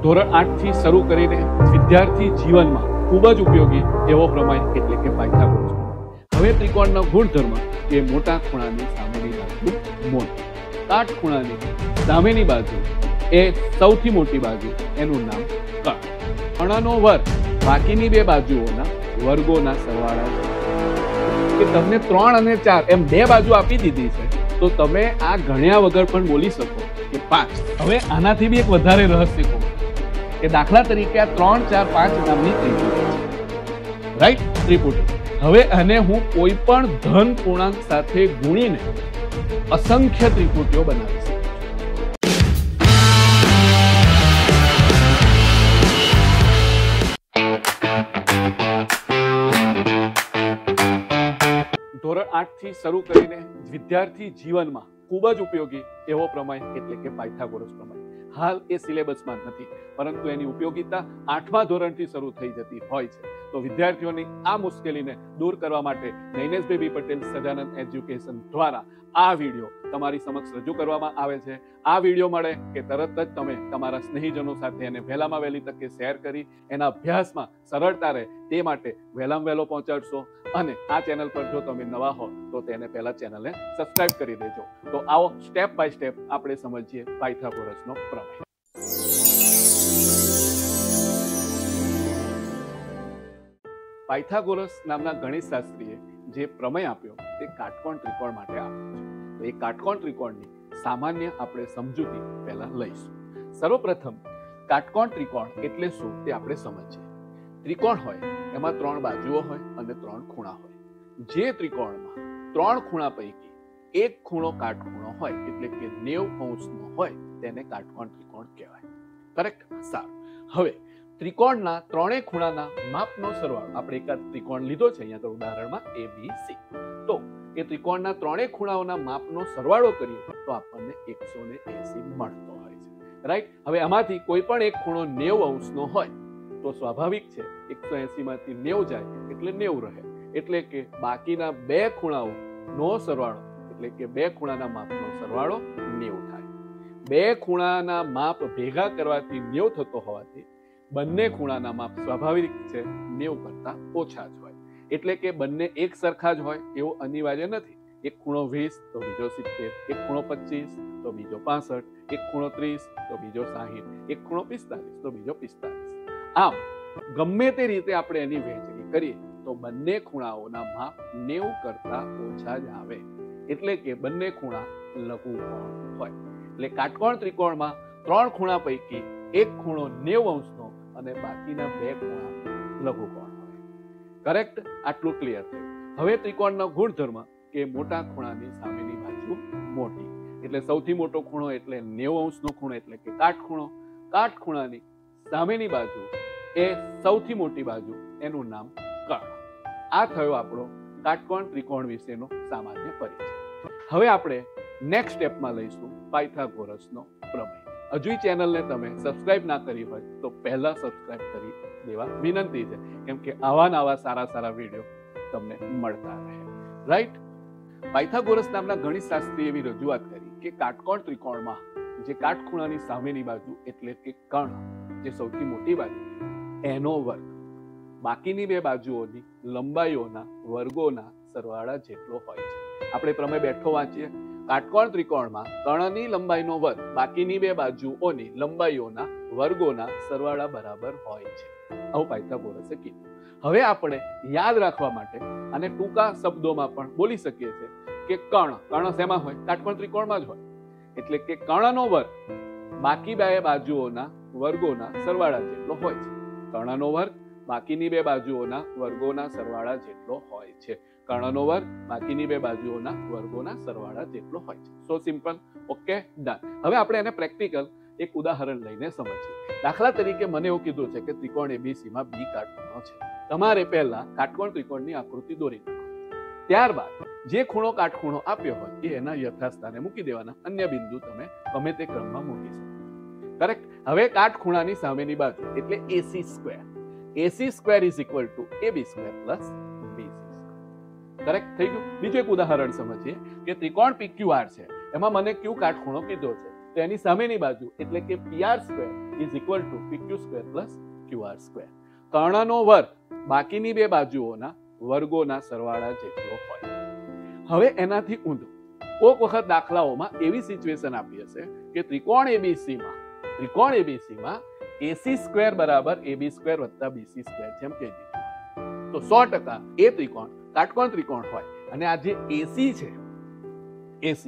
ધોરણ 8 થી શરૂ કરીને વિદ્યાર્થી જીવનમાં ખૂબ જ ઉપયોગી એવો પ્રમેય એટલે કે પાયથાગોરસ પ્રમેય। હવે ત્રિકોણનો ગુણધર્મ કે મોટા ખૂણાની સામેની બાજુ મોટી, કાટખૂણાની સામેની બાજુ એ સૌથી મોટી બાજુ, એનું નામ કર્ણ। કર્ણનો વર્ગ બાકીની બે બાજુઓના વર્ગોના સરવાળા છે। કે તમને 3 અને 4 એમ બે બાજુ આપી દીધી છે તો તમે આ ગણ્યા વગર પણ બોલી શકો કે 5। હવે આનાથી બી એક વધારે રહસ્ય કહું કે દાખલા તરીકે આ 3, 4, 5 નામની ત્રિપુટી છે, રાઈટ? ત્રિપુટી। હવે આને હું કોઈ પણ ધન પૂર્ણાંક સાથે ગુણીને અસંખ્ય ત્રિપુટીઓ બનાવી શકું। ધોરણ 8 થી શરૂ કરીને વિદ્યાર્થી જીવનમાં ખૂબ જ ઉપયોગી એવો પ્રમેય એટલે કે પાયથાગોરસ પ્રમેય। હાલ એ સિલેબસમાં નથી, પરંતુ એની ઉપયોગિતા 8મા ધોરણથી શરૂ થઈ જતી હોય છે। તો વિદ્યાર્થીઓની આ મુશ્કેલીને દૂર કરવા માટે નૈનેશભાઈ બી પટેલ સજાનંદ એજ્યુકેશન દ્વારા આ વિડીયો તમારી સમક્ષ રજૂ કરવામાં આવે છે। આ વિડીયો મળે કે તરત જ તમે તમારા સ્નેહીજનો સાથે એને વહેલામાં વહેલી તકે શેર કરી એના અભ્યાસમાં સરળતા રહે તે માટે વહેલામાં વહેલો પહોંચાડશો। અને આ ચેનલ પર જો તમે નવા હો તો તેને પહેલા ચેનલને સબસ્ક્રાઇબ કરી દેજો। તો આવો સ્ટેપ બાય સ્ટેપ આપણે સમજીએ પાયથાગોરસનો પ્રમેય। પાયથાગોરસ નામના ગણિતશાસ્ત્રીએ જે પ્રમેય આપ્યો તે કાટકોણ ત્રિકોણ માટે આપ્યો છે। તો એ કાટકોણ ત્રિકોણની સામાન્ય આપણે સમજૂતી પહેલા લઈશું। સર્વપ્રથમ કાટકોણ ત્રિકોણ એટલે શું તે આપણે સમજીએ। ત્રિકોણ હોય એમાં 3 બાજુઓ હોય અને 3 ખૂણા હોય। જે ત્રિકોણમાં 3 ખૂણા પૈકી એક ખૂણો કાટખૂણો હોય એટલે કે 90 અંશનો હોય તેને કાટકોણ ત્રિકોણ કહેવાય। કરેક્ટ? સારું। હવે ત્રિકોણના 3 ખૂણાના માપનો સરવાળો, આપણે એક ત્રિકોણ લીધો છે અહીંયા તો ઉદાહરણમાં ABC, તો એ ત્રિકોણના 3 ખૂણાઓના માપનો સરવાળો કરીએ તો આપણને 180 મળતો હોય છે, રાઈટ? હવે આમાંથી કોઈ પણ એક ખૂણો 90 અંશનો હોય તો સ્વાભાવિક છે 180 માંથી 90 જાય એટલે 90 રહે, એટલે કે બાકીના બે ખૂણાઓનો સરવાળો એટલે કે બે ખૂણાના માપનો સરવાળો 90 થાય। બે ખૂણાના માપ ભેગા કરવાથી 90 થતો હોવાથી બંને ખૂણાના માપ સ્વાભાવિક છે 90 કરતા ઓછા જ હોય, એટલે કે બંને એક સરખા જ હોય એવું અનિવાર્ય નથી। એક ખૂણો 20 તો બીજો 70, એક ખૂણો 25 તો બીજો 65, એક ખૂણો 30 તો બીજો 60, એક ખૂણો 45 તો બીજો 45। આમ ગમે તે રીતે આપણે એની વહેંચણી કરીએ તો બંને ખૂણાઓના માપ 90 કરતા ઓછા જ આવે, એટલે કે બંને ખૂણા લઘુકોણ હોય। એટલે કાટકોણ ત્રિકોણમાં 3 ખૂણા પૈકી એક ખૂણો 90 અંશનો અને બાકીના બે ખૂણા લઘુકોણ હોય। કરેક્ટ? આટલું ક્લિયર થયું। હવે ત્રિકોણનો ગુણધર્મ કે મોટા ખૂણાની સામેની બાજુ મોટી, એટલે સૌથી મોટો ખૂણો એટલે 90 અંશનો ખૂણો એટલે કે કાટખૂણો। કાટખૂણાની સામેની બાજુ એ સૌથી મોટી બાજુ, એનું નામ કર્ણ। આ થયો આપણો કાટકોણ ત્રિકોણ વિશેનો સામાન્ય પરિચય। હવે આપણે નેક્સ્ટ સ્ટેપમાં લઈશું પાયથાગોરસનો પ્રમેય। હજુ ચેનલને તમે સબસ્ક્રાઇબ ના કરી હોય તો પહેલા સબસ્ક્રાઇબ કરી દેવા વિનંતી છે, કેમ કે આવા નવા સારા વિડીયો તમને મળતા રહે, રાઈટ? પાયથાગોરસ નામના ગણિતશાસ્ત્રીએ એવી રજૂઆત કરી કે કાટકોણ ત્રિકોણમાં જે કાટખૂણાની સામેની બાજુ એટલે કે કર્ણ, જે સૌથી મોટી બાજુ, એનો વર્ગ બાકીની બે બાજુઓની લંબાઈઓના વર્ગોના સરવાળા જેટલો હોય છે। આપણે પ્રમેય બેઠો વાંચીએ। કાટકોણ ત્રિકોણમાં કર્ણની લંબાઈનો વર્ગ બાકીની બે બાજુઓની લંબાઈઓના વર્ગોના સરવાળા બરાબર હોય છે, આવું પાયથાગોરસે કીધું। હવે આપણે યાદ રાખવા માટે અને ટૂંકા શબ્દોમાં પણ બોલી શકીએ છીએ કે કર્ણ શેમાં હોય? કાટકોણ ત્રિકોણમાં જ હોય, એટલે કે કર્ણનો વર્ગ બાકી બે બાજુઓના વર્ગોના સરવાળા જેટલો હોય છે। કર્ણનો વર્ગ બાકીની બે બાજુઓના વર્ગોના સરવાળા જેટલો હોય છે। કર્ણનો વર્ગ બાકીની બે બાજુઓના વર્ગોના સરવાળા જેટલો હોય છે। સો સિમ્પલ, ઓકે, ડન। હવે આપણે એને પ્રેક્ટિકલ એક ઉદાહરણ લઈને સમજીએ। દાખલા તરીકે મને એવું કીધું છે કે ત્રિકોણ ABC માં B કાટખૂણો છે। તમારે પહેલા કાટકોણ ત્રિકોણની આકૃતિ દોરી નાખો, ત્યારબાદ જે ખૂણો કાટખૂણો આપ્યો હોય એ એના યથાસ્થાને મૂકી દેવાના, અન્ય બિંદુ તમે ગમે તે ક્રમમાં મૂકી શકો। કરેક્ટ? હવે કાટખૂણાની સામેની બાજુ એટલે AC square is equal two AB square plus BC square. Correct થઈ ગયું? બીજું એક ઉદાહરણ સમજીએ કે ત્રિકોણ PQR છે, એમાં મને ક્યુ કાટખૂણો કીધો છે તો એની સામેની બાજુ એટલે કે PR square is equal to PQ square plus QR square. કર્ણનો વર્ગ બાકીની બે બાજુઓના વર્ગોના સરવાળા જેટલો હોય. હવે એનાથી ઊંધું કોઈક વખત દાખલાઓમાં એવી સિચ્યુએશન આપી હશે કે ત્રિકોણ એબીસીમાં AC સ્ક્વેર બરાબર AB સ્ક્વેર વત્તા BC સ્ક્વેર જેમ કહી દીધું તો 100% એ ત્રિકોણ કાટકોણ ત્રિકોણ હોય અને આ જે AC છે AC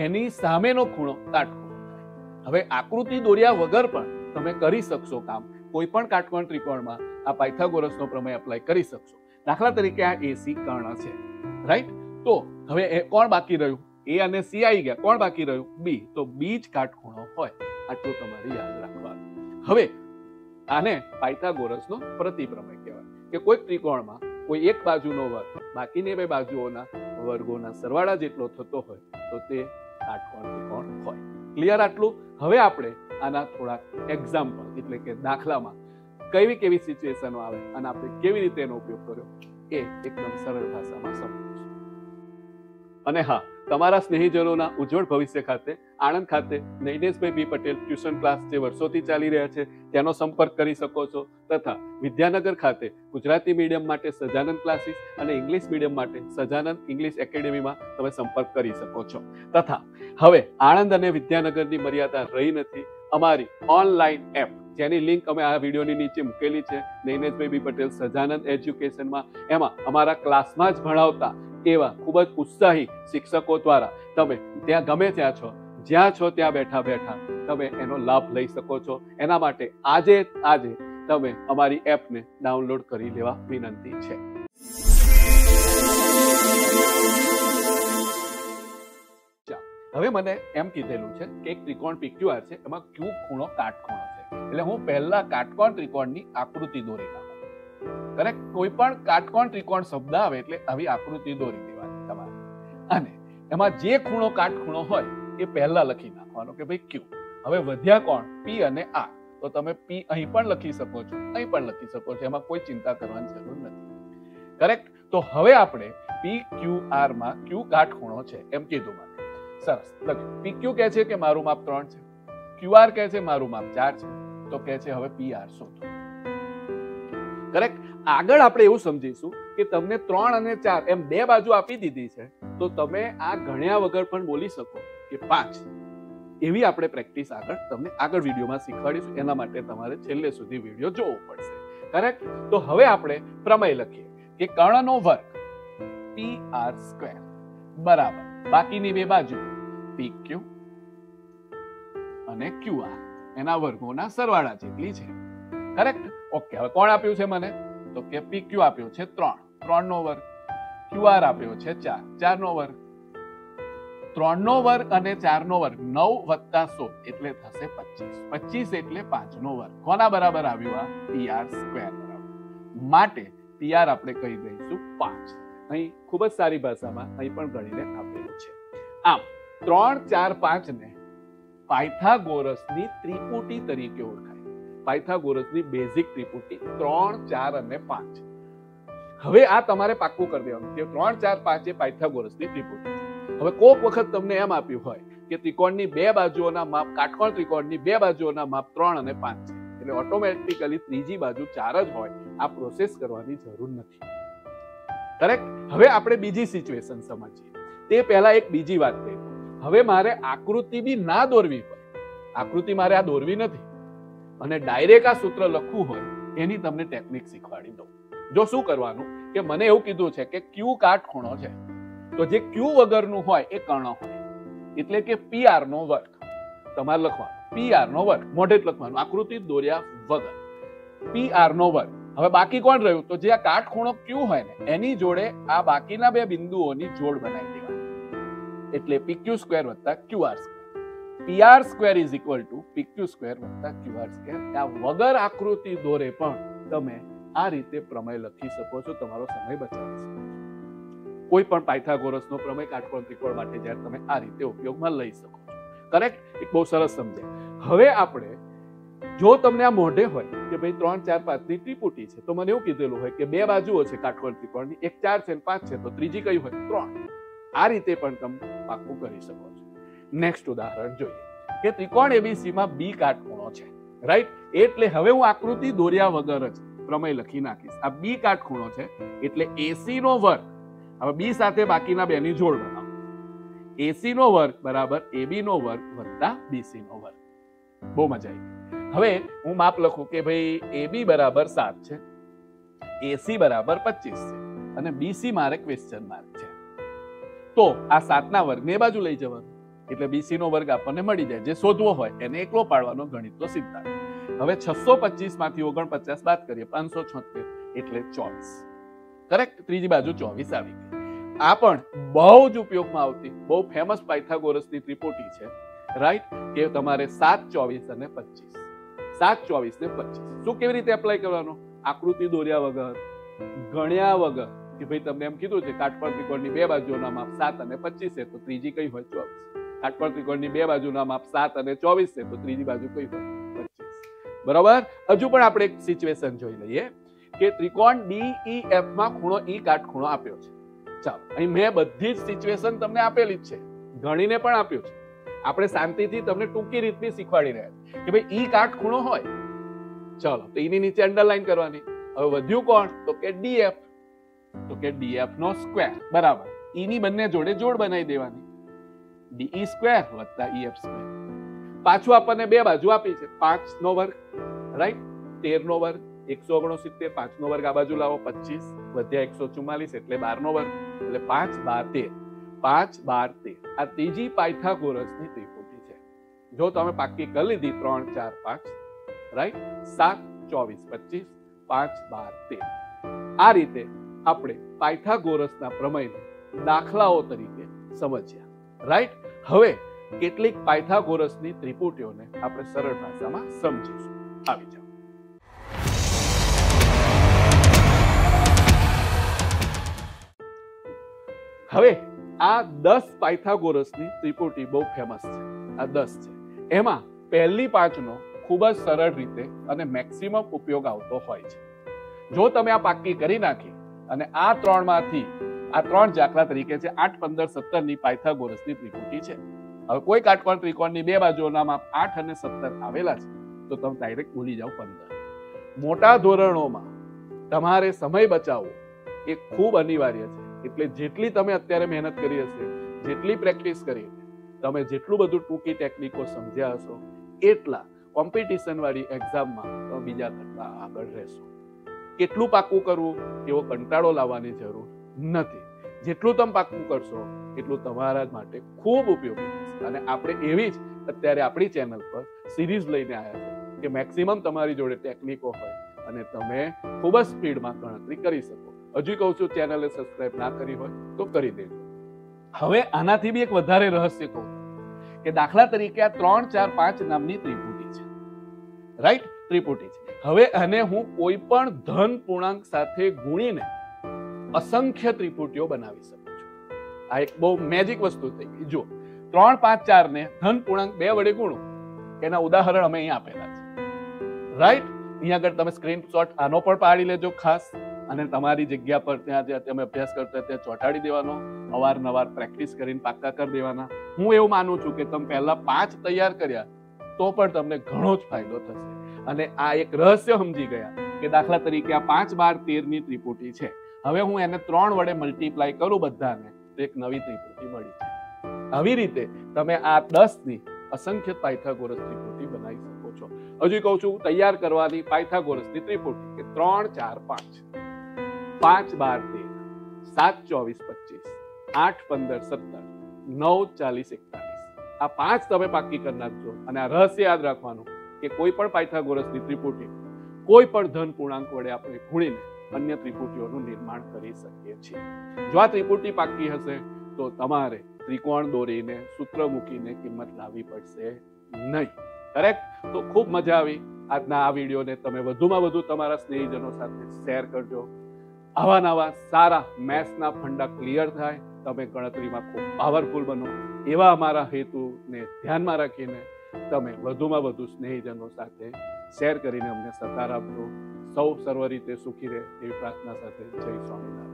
એની સામેનો ખૂણો કાટકોણ થાય. હવે આકૃતિ દોર્યા વગર પણ તમે કરી શકશો કામ. કોઈ પણ કાટકોણ ત્રિકોણમાં આ પાયથાગોરસનો પ્રમેય એપ્લાય કરી શકશો. દાખલા તરીકે આ AC કર્ણ છે, રાઈટ? તો હવે કોણ બાકી રહ્યું? A અને C આવી ગયા, કોણ બાકી રહ્યું? B. તો B જ કાટખૂણો હોય. આટલું તમારે યાદ રાખવાનું. હવે આને પાયથાગોરસનો પ્રતિપ્રમેય કહેવાય કે કોઈક ત્રિકોણમાં કોઈ એક બાજુનો વર્ગ બાકીની બે બાજુઓના વર્ગોના સરવાળા જેટલો થતો હોય તો તે કાટકોણ ત્રિકોણ હોય. ક્લિયર આટલું? હવે આપણે આના થોડા એક્ઝામ્પલ એટલે કે દાખલામાં કેવી સિચ્યુએશનો આવે અને આપણે કેવી રીતે એનો ઉપયોગ કર્યો એ એકદમ સરળ ભાષામાં સમજીશું. અને હા, તમારા સ્નેહીજનોના ઉજ્જવળ ભવિષ્ય ખાતે આણંદ ખાતે નૈનેશભાઈ બી પટેલ ટ્યુશન ક્લાસ જે વર્ષોથી ચાલી રહ્યા છે તેનો સંપર્ક કરી શકો છો, તથા વિદ્યાનગર ખાતે ગુજરાતી મીડિયમ માટે સજાનંદ ક્લાસીસ અને ઇંગ્લિશ મીડિયમ માટે સજાનંદ ઇંગ્લિશ એકેડેમીમાં તમે સંપર્ક કરી શકો છો. તથા હવે આણંદ અને વિદ્યાનગરની મર્યાદા રહી નથી. અમારી ઓનલાઈન એપ જેની લિંક અમે આ વિડીયોની નીચે મૂકેલી છે, નૈનેશભાઈ બી પટેલ સજાનંદ એજ્યુકેશનમાં, એમાં અમારા ક્લાસમાં જ ભણાવતા એવા ખૂબ જ ઉત્સાહી શિક્ષકો દ્વારા તમે ત્યાં ગમે ત્યાં છો, જ્યાં છો ત્યાં બેઠા તમે એનો લાભ લઈ શકો છો. એના માટે આજે તમે અમારી એપને ડાઉનલોડ કરી લેવા વિનંતી છે. હવે મને એમ કીધેલું છે કે એક ત્રિકોણ PQR છે, એમાં Q ખૂણો કાટખૂણો છે. એટલે હું પહેલા કાટકોણ ત્રિકોણની આકૃતિ દોરી નાખું. કરેક્ટ? કોઈ પણ કાટકોણ ત્રિકોણ શબ્દ આવે એટલે આવી આકૃતિ દોરી દેવાની તમારે. અને એમાં જે ખૂણો કાટખૂણો હોય એ પહેલા લખી નાખવાનો કે ભાઈ Q. હવે વધ્યા કોણ? P અને R. તો તમે P અહીં પણ લખી શકો છો, અહીં પણ લખી શકો છો, એમાં કોઈ ચિંતા કરવાની જરૂર નથી. કરેક્ટ? તો હવે આપણે PQR માં Q કાટખૂણો છે એમ કીધું મને. સરસ લખ્યું. PQ કહે છે કે મારું માપ 3 છે, QR કહે છે મારું માપ 4 છે, તો કહે છે હવે PR શોધો. કરેક્ટ? આગળ આપણે એવું સમજીશું કે તમને 3 અને 4 એમ બે બાજુ આપી દીધી છે તો તમે આ ગણ્યા વગર પણ બોલી શકો કે 5. એવી આપણે પ્રેક્ટિસ તમને આગળ વિડીયોમાં શીખવાડીશું. એના માટે તમારે છેલ્લે સુધી વિડીયો જોવો પડશે. કરેક્ટ? તો હવે આપણે પ્રમેય લખીએ કે કર્ણનો વર્ગ PR સ્ક્વેર બરાબર બાકીની બે બાજુ PQ અને QR એના વર્ગોના સરવાળા જેટલી છે. કરેક્ટ? ઓકે. હવે કોણ આપ્યું છે મને? તો કે PQ આપ્યો છે 3, 3 નો વર્ગ. QR આપ્યો છે 4, 4 નો વર્ગ. 3 નો વર્ગ અને 4 નો વર્ગ 9 વત્તા 16 એટલે થશે 25. 25 એટલે 5 નો વર્ગ. કોના બરાબર આવ્યું? આ PR સ્ક્વેર બરાબર. માટે PR આપણે કહી દઈશું 5. અહીં ખૂબ જ સારી ભાષામાં અહીં પણ ગણીને આપેલું છે. આમ 3, 4, 5 ને પાયથાગોરસની ત્રિપુટી તરીકે ઓળખાય. પાયથાગોરસની બેઝિક ત્રિપુટી 3, 4 અને 5. હવે આ તમારે પાક્કું કરી દેવાનું કે 3, 4, 5 એ પાયથાગોરસની ત્રિપુટી. હવે કોઈક વખત તમને એમ આપ્યું હોય કે ત્રિકોણની બે બાજુઓના માપ કાટકોણ ત્રિકોણની બે બાજુઓના માપ 3 અને 5 છે, એટલે ઓટોમેટિકલી ત્રીજી બાજુ 4 જ હોય. આ પ્રોસેસ કરવાની જરૂર નથી. કરેક્ટ? હવે આપણે બીજી સિચ્યુએશન સમજીએ તે પહેલા એક બીજી વાત કહી. હવે મારે આકૃતિ બી ના દોરવી હોય, આકૃતિ મારે આ દોરવી નથી અને ડાયરેક્ટ આ સૂત્ર લખવું હોય એની તમને ટેકનિક શીખવાડી દઉં. જો શું કરવાનું કે મને એવું કીધું છે કે Q કાટખૂણો છે, તો જે Q વગરનું હોય એ કર્ણ હોય, એટલે કે PR નો વર્ગ. તમારે લખવાનું PR નો વર્ગ, મોઢે જ લખવાનું, આકૃતિ દોર્યા વગર. PR નો વર્ગ. હવે બાકી કોણ રહ્યું? તો જે આ કાટખૂણો Q હોય ને એની જોડે આ બાકીના બે બિંદુઓની જોડ બનાવી દેવાની, એટલે PQ સ્ક્વેર વત્તા QR square. PR square is equal to PQ square વત્તા QR સ્ક્વેર. આ વગર આકૃતિ દોરે પણ તમે આ રીતે પ્રમેય લખી શકો છો, તમારો સમય બચાવી શકો છો. કોઈ પણ પાયથાગોરસનો પ્રમેય કાટકોણ ત્રિકોણ માટે જ્યારે તમે આ રીતે ઉપયોગમાં લઈ શકો છો. કરેક્ટ? એક બહુ સરસ સમજે. હવે આપણે જો તમને આ મોઢે હોય કે ભાઈ 3, 4, 5 ની ત્રિપુટી છે, તો મને એવું કીધેલું હોય કે બે બાજુઓ છે કાટકોણ ત્રિકોણની, એક 4 છે અને 5 છે, તો ત્રીજી કઈ હોય? 3. આ રીતે પણ તમે પાક્કું કરી શકો છો. નેક્સ્ટ ઉદાહરણ જોઈએ. કે ત્રિકોણ એબીસી માં બી કાટખૂણો છે, રાઈટ? એટલે હવે હું આકૃતિ દોર્યા વગર જ પ્રમેય લખી નાખીશ. આ બી કાટખૂણો છે એટલે એસી નો વર્ગ, હવે બી સાથે બાકીના બેની જોડ બનાવો. એસી નો વર્ગ બરાબર એબી નો વર્ગ વત્તા બીસી નો વર્ગ. બહુ મજા આવી. હવે હું માપ લખું કે ભાઈ એબી બરાબર 7 છે, એસી બરાબર 25 છે અને બીસી મારે ક્વેશ્ચન માર્ક છે. તો આ 7 ના વર્ગને એ બાજુ લઈ જવાનો એટલે બીસી નો વર્ગ આપણને મળી જાય. જે શોધવો હોય એને એકલો પાડવાનો ગણિતનો સિદ્ધાંત. હવે 625 માંથી 49 બાદ કરીએ 576 એટલે 24. કરેક્ટ? ત્રીજી બાજુ 24 આવી ગઈ. આ પણ બહુ જ ઉપયોગમાં આવતી બહુ ફેમસ પાયથાગોરસની ત્રિપુટી છે, રાઈટ? કે તમારે 7, 24 અને 25, 7, 24 ને 25 શું કેવી રીતે એપ્લાય કરવાનો? આકૃતિ દોર્યા વગર, ગણ્યા વગર, કે ભાઈ તમને એમ કીધું છે કાટકોણ ત્રિકોણની બે બાજુઓના માપ 7 અને 25 છે તો ત્રીજી કઈ હોય? 24. કાટકોણ ત્રિકોણની બે બાજુના માપ 7 અને 24 છે તો ત્રીજી બાજુ કઈ હોય? 25. બરોબર? હજુ પણ આપણે એક સિચ્યુએશન જોઈ લઈએ કે ત્રિકોણ DEF માં ખૂણો E કાટખૂણો આપ્યો છે. ચાલો, અહીં મેં બધી જ સિચ્યુએશન તમને આપેલી જ છે, ગણીને પણ આપ્યું છે. આપણે શાંતિથી તમને ટૂંકી રીતની શીખવાડી રહ્યા કે ભાઈ E કાટખૂણો હોય, ચાલો તો એની નીચે અંડરલાઈન કરવાની. હવે વધ્યું કોણ? તો કે DF, તો કે DF નો સ્ક્વેર બરાબર E ની બંને જોડે જોડ બનાવી દેવાની, DE સ્ક્વેર વત્તા EF સ્ક્વેર. પાછું આપણને બે બાજુ આપી છે, 5 નો વર્ગ, રાઈટ? 13 નો વર્ગ 169, 5 નો વર્ગ આ બાજુ લાવો 25 વધ્યા 144 એટલે 12 નો વર્ગ એટલે 5, 12, 13, 5, 12, 13. આ ત્રીજી પાયથાગોરસની ત્રિપુટી છે. જો તમે પાકી કરી લીધી 3, 4, 5, રાઈટ? 7, 24, 25, 5, 12, 13. આ રીતે આપણે પાયથાગોરસના પ્રમેયને દાખલાઓ તરીકે સમજ્યા, રાઈટ? હવે કેટલીક પાયથાગોરસની ત્રિપુટીઓને આપણે સરળ ભાષામાં સમજીશું. આવી જાઓ. હવે આ 10 પાયથાગોરસની ત્રિપુટી બહુ ફેમસ છે. આ 10 છે, એમાં પહેલી 5 નો ખૂબ જ સરળ રીતે અને મેક્સિમમ ઉપયોગ આવતો હોય છે. જો તમે આ પાક્કી કરી નાખી અને આ 3 માંથી આ 3 દાખલા તરીકે છે 8, 15, 17 ની પાયથાગોરસની ત્રિપુટી છે. હવે કોઈ કાટકોણ ત્રિકોણની બે બાજુઓના માપ 8 અને 17 આવેલા છે તો તમે ડાયરેક્ટ ભૂલી જાઓ 15. મોટા ધોરણોમાં તમારે સમય બચાવવો એ ખૂબ અનિવાર્ય છે. એટલે જેટલી તમે અત્યારે મહેનત કરી હશે, જેટલી પ્રેક્ટિસ કરી, તમે જેટલું બધું ટૂંકી ટેકનિકો સમજ્યા હશો એટલા કોમ્પિટિશન વાળી એક્ઝામમાં તમે બીજા કરતા આગળ રહેશો. કેટલું પાક્કું કરવું એવો કંટાળો લાવવાની જરૂર નથી. જેટલું તમે પાક્કું કરશો એટલું તમારા માટે ખૂબ ઉપયોગી થશે. અને આપણે એવી જ અત્યારે આપણી ચેનલ પર સિરીઝ લઈને આવ્યા છે કે મેક્સિમમ તમારી જોડે ટેકનિકો હોય અને તમે ખૂબ જ સ્પીડમાં ગણતરી કરી શકો. હજુ કહું છું, ચેનલને સબસ્ક્રાઇબ ના કરી હોય તો કરી દેજો. હવે આનાથી બી એક વધારે રહસ્ય કહું કે દાખલા તરીકે આ 3, 4, 5 નામની ત્રિપુટી છે, રાઈટ? ત્રિપુટી છે. હવે આને હું કોઈ પણ ધન પૂર્ણાંક સાથે ગુણીને અસંખ્ય ત્રિપુટીઓ બનાવી શકું છું. આ એક બહુ મેજિક વસ્તુ થઈ ગઈ. જો 3, 5, 4 ને ધન પૂર્ણાંક 2 વડે ગુણો, એના ઉદાહરણ અમે અહીં આપેલા છે, રાઈટ? અહીંયા આગળ તમે સ્ક્રીનશોટ આનો પણ પાડી લેજો ખાસ, અને તમારી જગ્યા પર ત્યાં જ્યાં તમે અભ્યાસ કરતા ત્યાં ચોંટાડી દેવાનો, અવારનવાર પ્રેક્ટિસ કરીને પાક્કા કરી દેવાના. હું એવું માનું છું કે તમે પહેલા 5 તૈયાર કર્યા તો પણ તમને ઘણો જ ફાયદો થશે. અને આ એક રહસ્ય સમજી ગયા કે દાખલા તરીકે આ 5, 12, 13 ની ત્રિપુટી છે. હવે હું એને 3 વડે મલ્ટીપ્લાય કરું બધાને તો એક નવી ત્રિપુટી મળી જાય. આવી રીતે તમે આ 10 ની અસંખ્ય પાયથાગોરસ ત્રિપુટી બનાવી શકો છો. હજુ કહું છું, તૈયાર કરવાની પાયથાગોરસની ત્રિપુટી કે 3, 4, 5, 5, 12, 13, 7, 24, 25, 8, 15, 17, 9, 40, 41. આ 5 તમે પાકી કરી નાખજો. અને આ રહસ્ય યાદ રાખવાનું કે કોઈ પણ પાયથાગોરસની ત્રિપુટી કોઈ પણ ધન પૂર્ણાંક વડે આપણે ગુણીને અન્ય ત્રિપુટીઓનું નિર્માણ કરી શકીએ છીએ. જો આ ત્રિપુટી પાકી હશે તો તમારે ત્રિકોણ દોરીને સૂત્ર મૂકીને કિંમત લાવવી પડશે નહીં. કરેક્ટ? તો ખૂબ મજા આવી. આજના આ વિડીયોને તમે વધુમાં વધુ તમારા સ્નેહીજનો સાથે શેર કરજો. આવા નવા સારા મેથ્સના ફંડા ક્લિયર થાય, તમે ગણતરીમાં ખૂબ પાવરફુલ બનો, એવા અમારા હેતુને ધ્યાનમાં રાખીને તમે વધુમાં વધુ સ્નેહીજનો સાથે શેર કરીને અમને સહકાર આપજો. સૌ સર્વ રીતે સુખી રહે એવી પ્રાર્થના સાથે જય સ્વામિનારાયણ.